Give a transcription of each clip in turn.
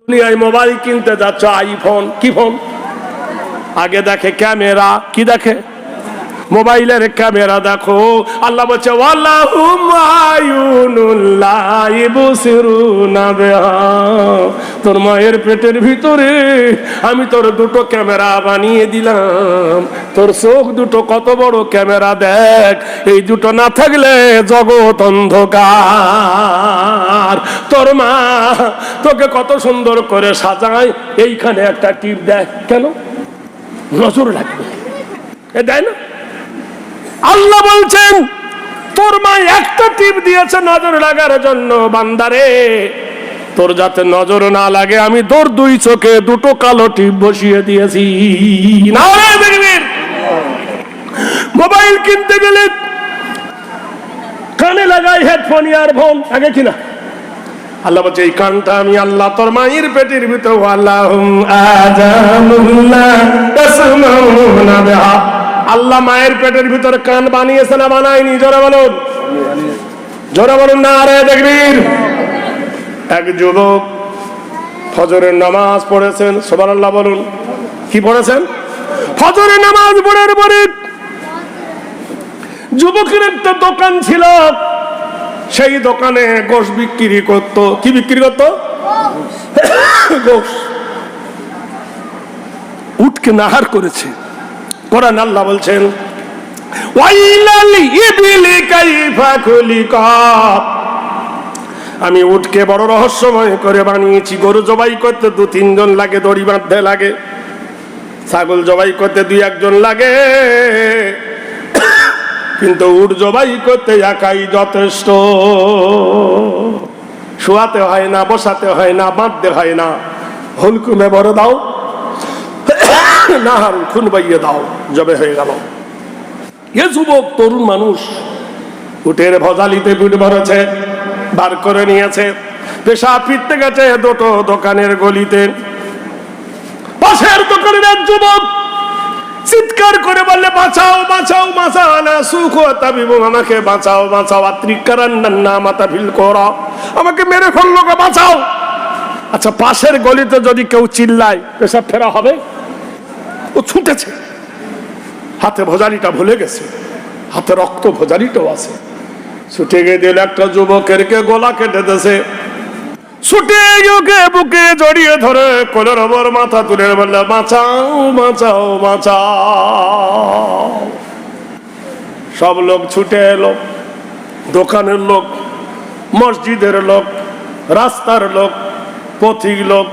দুনিয়ায় মোবাইল কিনতে যাচ্ছ আইফোন, কি ফোন? আগে দেখে ক্যামেরা, কি দেখে? মোবাইলের ক্যামেরা দেখো। আল্লাহ বলছে ওয়ালাহুম আয়ুনুল্লাহি ইবসিরুনা বিহা, তোর মায়ের পেটের ভিতরে আমি তোর দুটো ক্যামেরা বানিয়ে দিলাম। তোর চোখ দুটো কত বড় ক্যামেরা দেখ, এই দুটো না থাকলে জগৎ অন্ধকার। তোর মা তোকে কত সুন্দর করে সাজায়, এইখানে একটা টিপ দেয়, কেন? নজর লাগবে, এ দেয় না? আল্লাহ বলছেন তোর মা একটা টিপ দিয়েছে নজর লাগার জন্য। বান্দারে, তোর যাতে নজর না লাগে আমি তোর দুই চোখে দুটো কালো টিপ বসিয়ে দিয়েছি। মোবাইল কিনতে গেলে কানে লাগাই হেডফোন, ইয়ারফোন, আগে কিনা? আল্লাহ বলছে এই কানটা আমি আল্লাহ তোর মায়ের পেটের ভিতর আল্লাহ মায়ের পেটের ভিতর কান বানিয়েছে না বানায়নি? জোরে বলুন, জোরে বলুন না রে দেখবীর। এক যুবক ফজরের নামাজ পড়েছেন, সুবহানাল্লাহ বলুন। কি পড়েছেন? ফজরের নামাজ পড়ার পরে যুবকের একটা দোকান ছিল, সেই দোকানে গোশ বিক্রি করত। কি বিক্রি করত? গোশ। উটকে নাহার করেছে। কোরআন আল্লাহ বলছেন ওয়াইলাল ইবলি কাইফা খুলিকাত, আমি উটকে বড় রহস্যময় করে বানিয়েছি। গরু জবাই করতে 2-3 জন লাগে, দড়ি বাঁধতে লাগে। ছাগল জবাই করতে 2-1 জন লাগে, কিন্তু উট জবাই করতে একাই যথেষ্ট। শোয়াতে হয় না, বসাতে হয় না, বাঁধতে হয় না। হুলকুমে বড় দাও, নাহার খুন বাইয়ে দাও, জবে হয়ে গেল। এ যুবক তরুণ মানুষ উটের ভজালিতে পিঠ ভরেছে, বার করে নিয়েছে, পেশাব ফিরতে গেছে দুটো দোকানের গলিতে। পাশের দোকানের এক যুবক চিৎকার করে বললে বাঁচাও বাঁচাও বাঁচাও না সুখ তাবিব, আমাকে বাঁচাও বাঁচাও, আত্রিকারান্না মাতা ফিল করা, আমাকে মেরে ফেললো, বাঁচাও। আচ্ছা, পাশের গলিতে যদি কেউ চিল্লায় পেশাব ফেরা হবে? ও ছুটেছে, হাতে ভজালিটা ভুলে গেছে, হাতে রক্ত ভজালিটাও আছে। ছুটে গিয়ে দিল একটা যুবকের কে গলা কেটে দিয়েছে। ছুটে গিয়ে বুকে জড়িয়ে ধরে কোলের ওপর মাথা তুলে বললে বাঁচাও বাঁচাও বাঁচাও। সব লোক ছুটে এলো, দোকানের লোক, মসজিদের লোক, রাস্তার লোক, পথিক লোক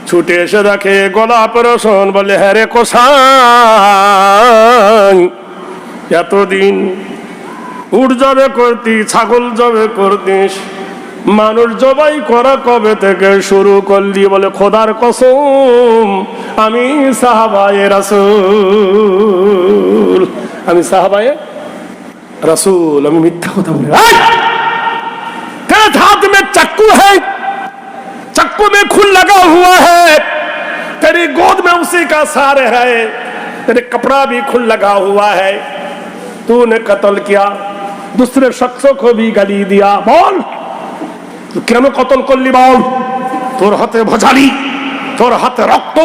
ছুটে এসে দেখে গলা অপারেশন। বলে হ্যাঁ রে কোষাই, এতদিন উট জবে করতি, ছাগল জবে করতিস, মানুষ জবাই করা কবে থেকে শুরু করলি? বলে খোদার কসম, আমি সাহাবায়ে রাসূল, আমি সাহাবায়ে রাসূল, আমি মিথ্যা কথা বলি? तेरे हाथ में चाकू है, चाकू में खून लगा हुआ है, तेरी गोद में उसी का सार है, तेरे कपड़ा भी खून लगा हुआ है, तूने कत्ल किया, दूसरे शख्सों को भी गाली दिया। बोल কেন কতল করলি? বল। তোর হাতে ভজালি, তোর হাতে রক্ত,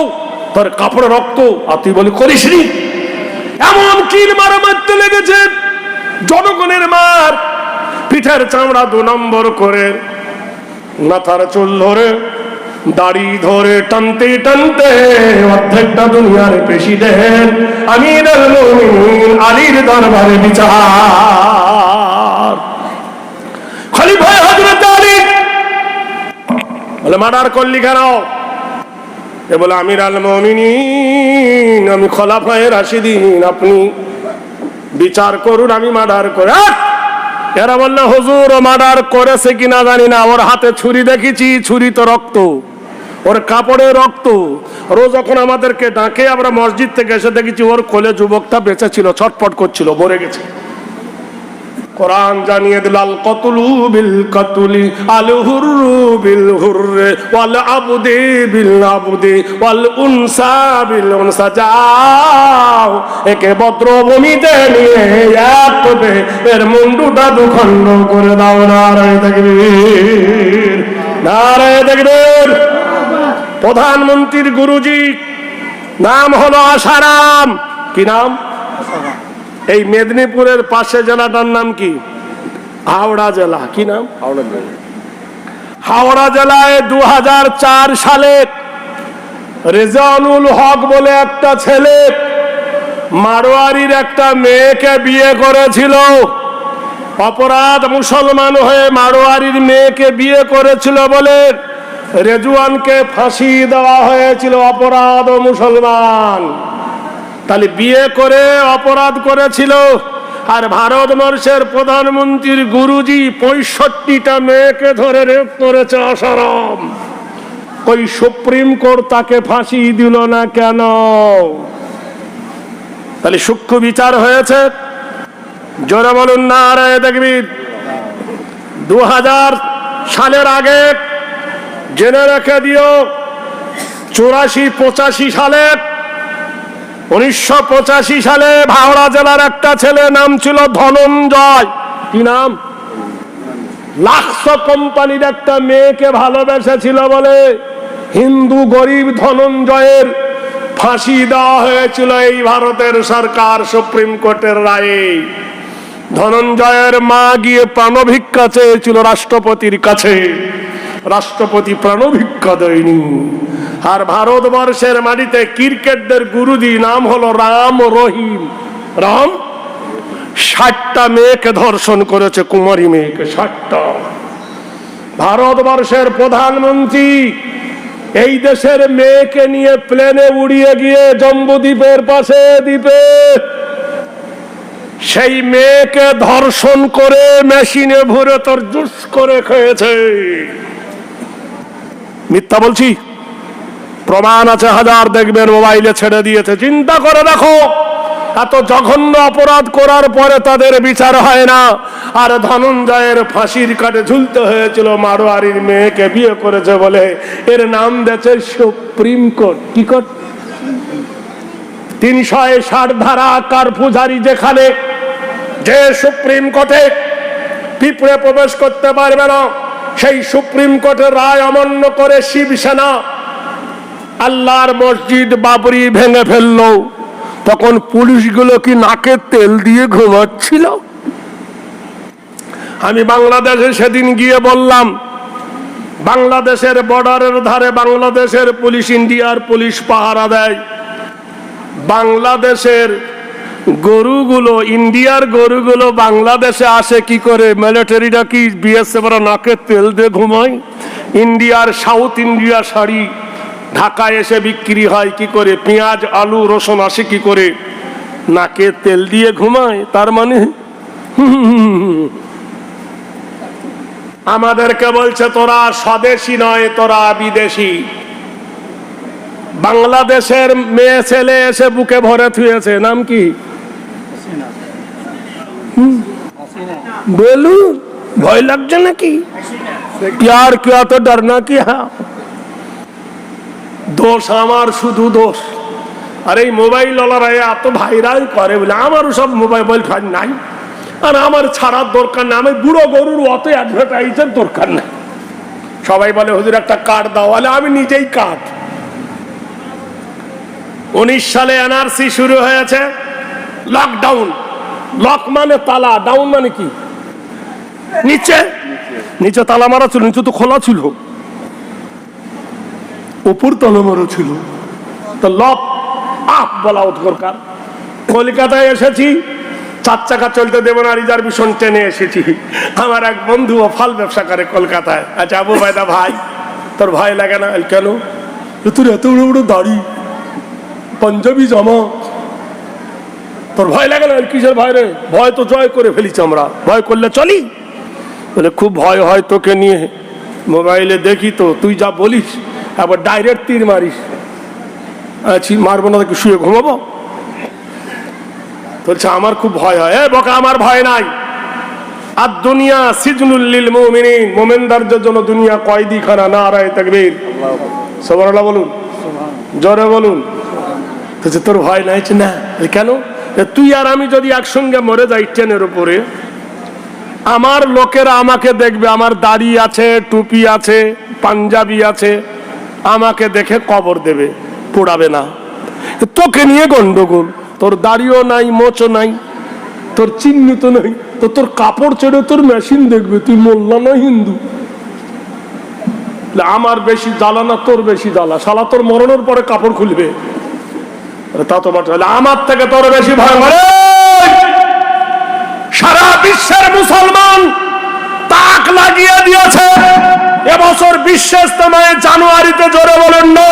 তোর কাপড়ে রক্ত, আর তুই বলি করিসনি? এমন কিল মারা মারতে লেগেছে, জনগণের মার, পিঠের চামড়া 2 নম্বর করে, মাথার চুল ধরে, দাড়ি ধরে টানতে টানতে অর্ধেকটা দুনিয়ার প্রেসিডেন্ট আমিরুল মুমিনিন আলীর দরবারে বিচার। খলিফা হযরত আলী বলে মার্ডার করলি কেন? এ বলে আমিরুল মুমিনিন, আমি খলিফায়ে রাশিদিন, আপনি বিচার করুন, আমি মার্ডার করে। এরা বললে হুজুর ও মার্ডার করেছে কিনা জানি না, ওর হাতে ছুরি দেখেছি, ছুরি তো রক্ত, ওর কাপড়ে রক্ত। রোজ যখন আমাদেরকে ডাকে আমরা মসজিদ থেকে এসে দেখেছি ওর কোলে যুবকটা বেঁচে ছিল, ছটফট করছিল, মরে গেছে। কোরআন জানিয়ে দিল আল কতলু বিল কতলি আল হুররু বিল হুররে ওয়াল আবদি বিল আবদি ওয়াল উনসা বিল উনসা। যাও একে বদ্রভূমিতে নিয়ে এক করে এর মুন্ডুটা 2 খণ্ড করে দাও। নারায়ে তাকবীর, নারায়ে তাকবীর। প্রধানমন্ত্রীর গুরুজি নাম হলো আসারাম। কি নাম? এই মেদিনীপুরের পাশে জেলাটার নাম কি? হাওড়া জেলা। কি নাম? হাওড়া জেলায় 2004 সালে রেজানুল হক বলে একটা ছেলে মারোয়ারির একটা মেয়েকে বিয়ে করেছিল। অপরাধ, মুসলমান হয়ে মারোয়ারির মেয়েকে বিয়ে করেছিল বলে রেজওয়ানকে ফাঁসি দেওয়া হয়েছিল। অপরাধ ও মুসলমান, তাহলে বিয়ে করে অপরাধ করেছিল। আর ভারতবর্ষের প্রধানমন্ত্রীর গুরুজি 65টা মেয়েকে ধরে রেপ করেছে আসারাম। ওই সুপ্রিম কোর্ট তাকে ফাঁসি দিল না কেন? তাহলে সূক্ষ্ম বিচার হয়েছে। জোরে বলুন নারায়ে তাকবীর। 2000 সালের আগে জেনে রেখে দিও, 84-85 সালে 1985 সালে হাওড়া জেলার একটা ছেলে নাম ছিল ধনঞ্জয়। কি নাম? লাক্সো কোম্পানির একটা মেয়েকে ভালোবেসেছিল বলে হিন্দু গরিব ধনঞ্জয়ের ফাঁসি দেওয়া হয়েছিল এই ভারতের সরকার সুপ্রিম কোর্টের রায়ে। ধনঞ্জয়ের মা গিয়ে প্রাণভিক্ষা চেয়েছিল রাষ্ট্রপতির কাছে, রাষ্ট্রপতি প্রাণভিক্ষা দেয়নি। আর ভারতবর্ষের মাটিতে ক্রিকেটদের গুরুজি নাম হলো রাম রহিম। রাম 60টা মেয়েকে ধর্ষণ করেছে, কুমারী মেয়েকে 60টা। ভারতবর্ষের প্রধানমন্ত্রী এই দেশের মেয়েকে নিয়ে প্লেনে উড়িয়ে গিয়ে জম্বুদ্বীপের পাশে দ্বীপে সেই মেয়েকে ধর্ষণ করে মেশিনে ভরে তোর জুস করে খেয়েছে। মিথ্যা বলছি? প্রমাণ আছে হাজার, দেখবেন মোবাইলে ছেড়ে দিয়েছে। চিন্তা করে দেখো, এত জঘন্য অপরাধ করার পরে তাদের বিচার হয় না। আর ধনঞ্জয়ের ফাঁসির কাটে ঝুলতে হয়েছিল মারোয়ারির মেয়েকে বিয়ে করেছে বলে। এর নাম দিয়েছে সুপ্রিম কোর্ট। কি কোর্ট? 360 ধারা কারফিউ জারি, যেখানে যে সুপ্রিম কোর্টে পিঁপড়ে প্রবেশ করতে পারবে না, সেই সুপ্রিম কোর্টের রায় অমান্য করে শিবসেনা আল্লাহর মসজিদ বাবরি ভেঙে ফেললো। তখন পুলিশগুলো কি নাকে তেল দিয়ে ঘুমাচ্ছিল? আমি বাংলাদেশে সেদিন গিয়ে বললাম, বাংলাদেশের বর্ডারের ধারে বাংলাদেশের পুলিশ, ইন্ডিয়ার পুলিশ পাহারা দেয়। বাংলাদেশের গরুগুলো, ইন্ডিয়ার গরুগুলো বাংলাদেশে আসে কি করে? মিলিটারিরা কি বিএসএফ নাকে তেল দিয়ে ঘুমায়? ইন্ডিয়ার সাউথ ইন্ডিয়া শাড়ি ঢাকায় এসে বিক্রি হয় কি করে? পেঁয়াজ আলু রসুন আসে কি করে? নাকে তেল দিয়ে ঘুমায়। তার মানে আমাদেরকে বলছে তোরা স্বদেশী নয়, তোরা বিদেশি। বাংলাদেশের মেয়ে ছেলে এসে বুকে ভরে থুয়েছে। নাম কি? বলুন, ভয় লাগছে নাকি? প্যার কিয়া তো ডরনা কি? হ্যাঁ, দোষ আমার, শুধু দোষ। আর এই মোবাইল ওয়ালারা এত ভাইরাল করে বলে আমারও সব মোবাইল ফোন নাই, আর আমার ছাড়ার দরকার নেই। আমি বুড়ো গরুর অত অ্যাডভার্টাইজের দরকার নেই। সবাই বলে হুজুর একটা কার্ড দাও, বলে আমি নিজেই কার্ড। 19 সালে এনআরসি শুরু হয়েছে, লকডাউন। লক মানে তালা, ডাউন মানে কি? নিচে নিচে তালা মারা ছিল, নিচে তো খোলা ছিল, উপর তালা মারা ছিল। তো লক আপ বলা দরকার। কলকাতায় এসেছি, 4 চাকা চলতে দেব না, রিজার্ভেশন ট্রেনে এসেছি। আমার এক বন্ধু ফল ব্যবসা করে কলকাতায়। আচ্ছা আবু বাইদা ভাই, তোর ভয় লাগে না? কেন? তোর এত বড় বড় দাড়ি, পাঞ্জাবি জামা, তোর ভয় লাগে না? কিসের ভয় রে? ভয় তো জয় করে ফেলিছি আমরা, ভয় করলে চলি। বলে খুব ভয় হয় তোকে নিয়ে, মোবাইলে দেখি তো, তুই যা বলিস আবার ডাইরেক্ট তীর মারিস। আচ্ছা মারবো না, তাকে শুয়ে ঘুমাবো? বলছে আমার খুব ভয় হয়। এ বোকা, আমার ভয় নাই। আর দুনিয়া সিজনুল লিল মুমিনিন, মুমিনদের জন্য দুনিয়া কয়েদিখানা। নারায়ে তাকবীর, সুবহানাল্লাহ বলুন, জোরে বলুন। বলছে তোর ভয় নাই? না। কেন? তুই আর আমি যদি একসঙ্গে মরে যাই ট্রেনের উপরে, আমার লোকেরা আমাকে দেখবে, আমার দাড়ি আছে, টুপি আছে, পাঞ্জাবি আছে, আমাকে দেখে কবর দেবে, পোড়াবে না। তোকে নিয়ে গন্ডগোল, তোর দাড়িও নাই, মোচও নাই, তোর চিহ্নিত নাই, তো তোর কাপড় ছেড়ে তোর মেশিন দেখবে, তুই মোল্লা না হিন্দু। আমার বেশি জ্বালা না তোর বেশি জ্বালা, শালা তোর মরণের পরে কাপড় খুলবে। তা তো বটে, আমার থেকে তোর বেশি ভয় করে। সারা বিশ্বের মুসলমান তাক লাগিয়ে দিয়েছে এবছর বিশ্ব ইজতেমায় জানুয়ারিতে, জোরে বলেন না।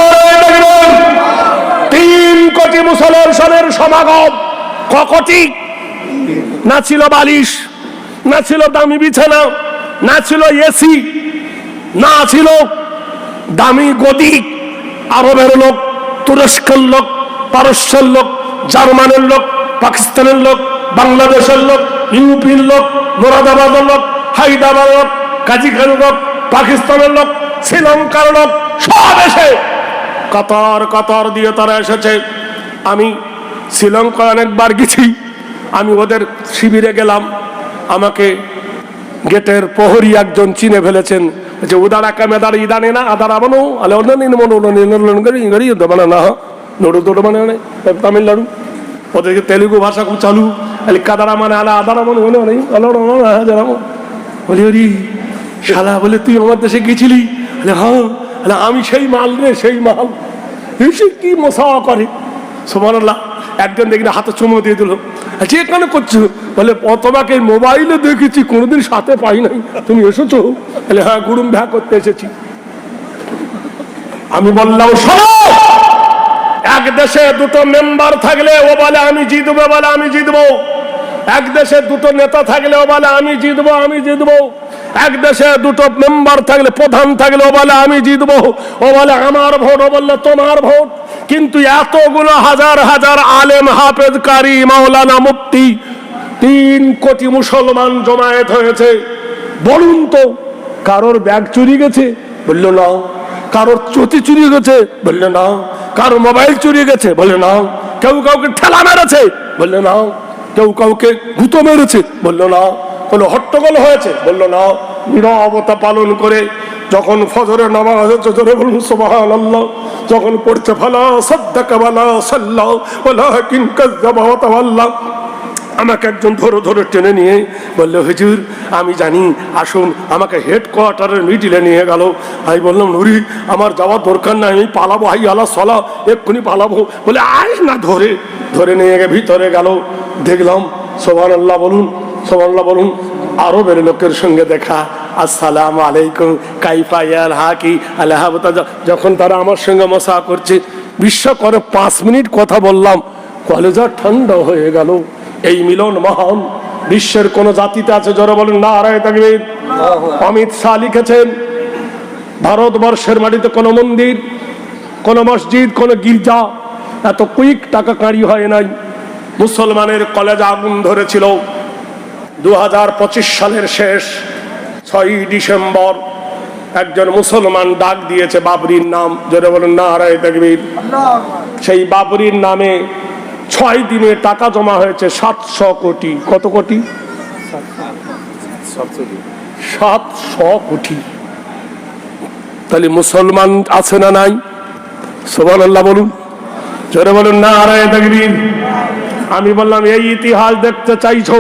3 কোটি মুসলমানের সমাগম। কোটি না ছিল বালিশ, না ছিল দামি বিছানা, না ছিল এসি, না ছিল দামি গদি। আরবের লোক, তুরস্কের লোক, পারস্যের লোক, জার্মানের লোক, পাকিস্তানের লোক, বাংলাদেশের লোক, ইউপির লোক, মোরাদাবাদের লোক, হায়দ্রাবাদের লোক, কাজিখানের লোক, পাকিস্তানের লোক, শ্রীলঙ্কার লোক, সব এসে কাতার কাতার দিয়ে তারা এসেছে। আমি শ্রীলঙ্কায় অনেকবার গেছি। আমি ওদের শিবিরে গেলাম, আমাকে গেটের প্রহরী একজন চিনে ফেলেছেন, যে উদারা কামেদার ইদানে না আদার আবানো আলে অন্যান্য মনো ইংরেজি দবানা না নোড়ো দোড়ো মানে তামিলনাড়ু, ওদেরকে তেলুগু ভাষা খুব চালু। আলে কাদারা মানে আলা আদারা মানে মনে নেই বলি, ওরি শালা বলে তুই আমার দেশে গেছিলি? হ্যাঁ। আমি সেই মাল রে, সেই মাল। কি মশা করে, সুবহানাল্লাহ। একজন দেখি হাতে চুমো দিয়ে দিল, যে কেন করছো? বলে তোমাকে মোবাইলে দেখেছি, কোনোদিন সাথে পাই নাই, তুমি এসেছো? বলে হ্যাঁ, গুরুম ভ্যা করতে এসেছি। আমি বললাম শোনো, এক দেশে 2টো মেম্বার থাকলে ও বলে আমি জিতবো, বলে আমি জিতবো। এক দেশে 2টো নেতা থাকলে ও বলে আমি জিতবো, আমি জিতবো। এক দেশে 2টো মেম্বার থাকলে, প্রধান থাকলে ও বলে আমি জিতবো, ও বলে আমার ভোট, ও বললে তোমার ভোট। কিন্তু এতগুলো হাজার হাজার আলেম, হাফেজ, কারি, মাওলানা, মুফতি, 3 কোটি মুসলমান জমায়েত হয়েছে। বলুন তো, কারোর ব্যাগ চুরি গেছে? বললো না। কারোর চটি চুরি গেছে? বললে না। কারো মোবাইল চুরি গেছে? বললে না। কেউ কাউকে ঠেলা মেরেছে? বললে না। কেউ কাউকে গুঁতো মেরেছে? বললো না। কোনো হট্টগোল হয়েছে? বললো না। নীরবতা পালন করে যখন ফজরের নামাজ হচ্ছে, জোরে বলুন সুবহানাল্লাহ, যখন পড়ছে ফালা সাদ্দাকা ওয়ালা সাল্লা ওয়ালাকিন কাযযাবা ওয়া তাওয়াল্লা, আমাকে একজন ধরে ধরে টেনে নিয়ে বললো হুজুর আমি জানি, আসুন। আমাকে হেডকোয়ার্টারের মিডিলে নিয়ে গেল। আমি বললাম নুরি আমার যাওয়ার দরকার নাই, আমি পালাবো, হাই আলা সলা, এক্ষুনি পালাবো। বলে আয় না, ধরে ধরে নিয়ে গিয়ে ভিতরে গেল। দেখলাম, সুবহানাল্লাহ বলুন, সুবহানাল্লাহ বলুন, আরবের লোকের সঙ্গে দেখা। আসসালামু আলাইকুম কাইফা ইয়াল হাকি আল্লাহ। যখন তারা আমার সঙ্গে মশা করছে, বিশ্ব করে 5 মিনিট কথা বললাম, কলেজা ঠান্ডা হয়ে গেল। এই মিলন মহান। বিশ্বের কোন জাতিতে আছে? জোরে বলেন নারায়ে তাকবীর। অমিত শাহ লিখেছেন, ভারতবর্ষের মাটিতে কোন মন্দির, কোন মসজিদ, কোন গির্জা এত কুইক টাকা কাঁড়ি হয় নাই। মুসলমানের কলেজে আগুন ধরেছিল 2025 সালের শেষ 6ই ডিসেম্বর। একজন মুসলমান ডাক দিয়েছে বাবরির নাম, জোরে বলেন নারায়ে তাকবীর। সেই বাবরির নামে 6 দিনে টাকা জমা হয়েছে 700 কোটি। কত কোটি? 700 কোটি। তাহলে মুসলমান আছে না নাই? সুবহানাল্লাহ বলুন, জোরে বলুন নারায়ে তাকবীর। আমি বললাম এই ইতিহাস দেখতে চাইছো,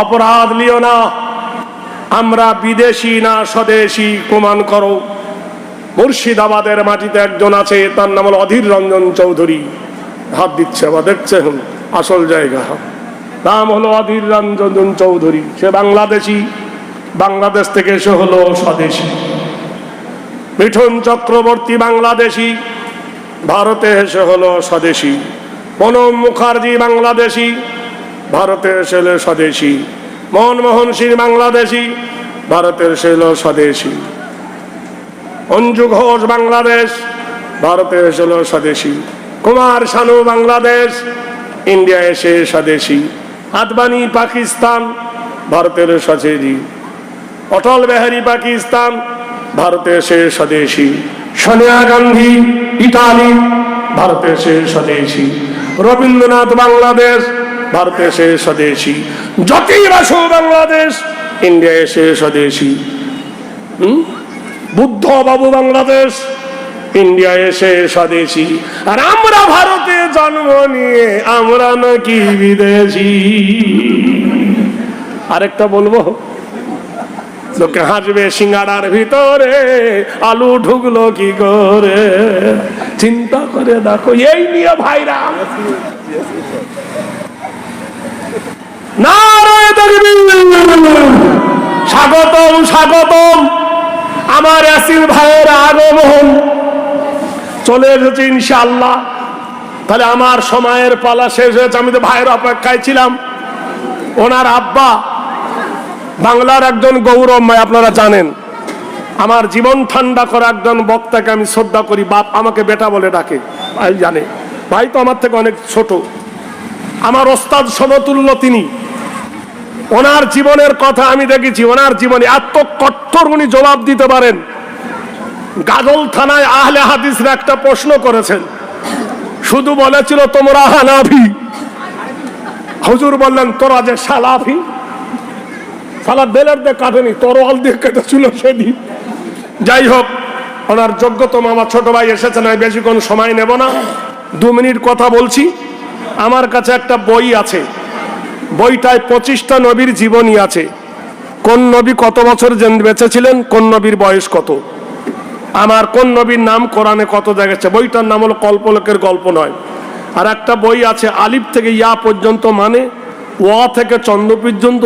অপরাধ লিও না, আমরা বিদেশি না স্বদেশি প্রমাণ করো। মুর্শিদাবাদের মাটিতে একজন আছে, তার নাম হল অধীর রঞ্জন চৌধুরী। হাত দিচ্ছে আবার, দেখছেন আসল জায়গা, নাম হলো অধীর রঞ্জন চৌধুরী। সে বাংলাদেশি, বাংলাদেশ থেকে এসে হলো স্বদেশি। মিঠুন চক্রবর্তী বাংলাদেশি, ভারতে এসে হলো স্বদেশি। প্রণব মুখার্জি বাংলাদেশি, ভারতে এসে হলো স্বদেশি। মনমোহন সিং বাংলাদেশি, ভারতে এসে হলো স্বদেশি। অঞ্জু ঘোষ বাংলাদেশ, ভারতে এসে হলো স্বদেশি। কুমার শানু বাংলাদেশ, ইন্ডিয়া এসে স্বদেশি। আদবানি পাকিস্তান, ভারতের স্বদেশি। অটল বিহারী পাকিস্তান, ভারতে এসে স্বদেশি। সোনিয়া গান্ধী ইতালি, ভারতে এসে স্বদেশি। রবীন্দ্রনাথ বাংলাদেশ, ভারতে এসে স্বদেশি। জ্যোতি বাসু বাংলাদেশ, ইন্ডিয়া এসে স্বদেশি। বুদ্ধ বাবু বাংলাদেশ, ইন্ডিয়া এসে স্বদেশী, আর আমরা ভারতে জন্ম নিয়ে আমরা নাকি বিদেশি। আরেকটা বলবো, লোকে হাসবে সিঙ্গাড়ার ভিতরে আলু ঢুকলো কি করে, চিন্তা করে দেখো। এই নিয়ে ভাইরা নারায়ে তাকবীর, স্বাগতম স্বাগতম। আমার ইয়াসির ভাইয়ের আগমন চলে এসেছে ইনশাআল্লাহ। তাহলে আমার সময়ের পালা শেষ হয়েছে, আমি তো ভাইয়ের অপেক্ষায় ছিলাম। ওনার আব্বা বাংলার একজন গৌরবময়, আপনারা জানেন। আমার জীবন ঠান্ডা করা একজন বক্তাকে আমি শ্রদ্ধা করি, বাপ আমাকে বেটা বলে ডাকে, ভাই জানে। ভাই তো আমার থেকে অনেক ছোট, আমার ওস্তাদ সমতুল্য তিনি। ওনার জীবনের কথা আমি দেখেছি, ওনার জীবনে এত কঠোর উনি জবাব দিতে পারেন। গাজল থানায় আহলে হাদিসরা একটা প্রশ্ন করেছেন, শুধু বলেছিল তোমরা হানাফি, হুজুর বললেন তোরা যে সালাফি। সালা বেলের দিয়ে কাটেনি, তরোয়াল দিয়ে কেটেছিল সেদিন। যাই হোক, ওনার যোগ্যতম আমার ছোট ভাই এসেছেন, আমি বেশিক্ষণ সময় নেব না, 2 মিনিট কথা বলছি। আমার কাছে একটা বই আছে, বইটায় 25টা নবীর জীবনী আছে। কোন নবী কত বছর বেঁচে ছিলেন, কোন নবীর বয়স কত, আমার কোন নবীর নাম কোরআনে কত জায়গায় আছে। বইটার নাম হলো কল্পলোকের গল্প নয়। আর একটা বই আছে আলিফ থেকে ইয়া পর্যন্ত, মানে ওয়া থেকে চন্দ্র পর্যন্ত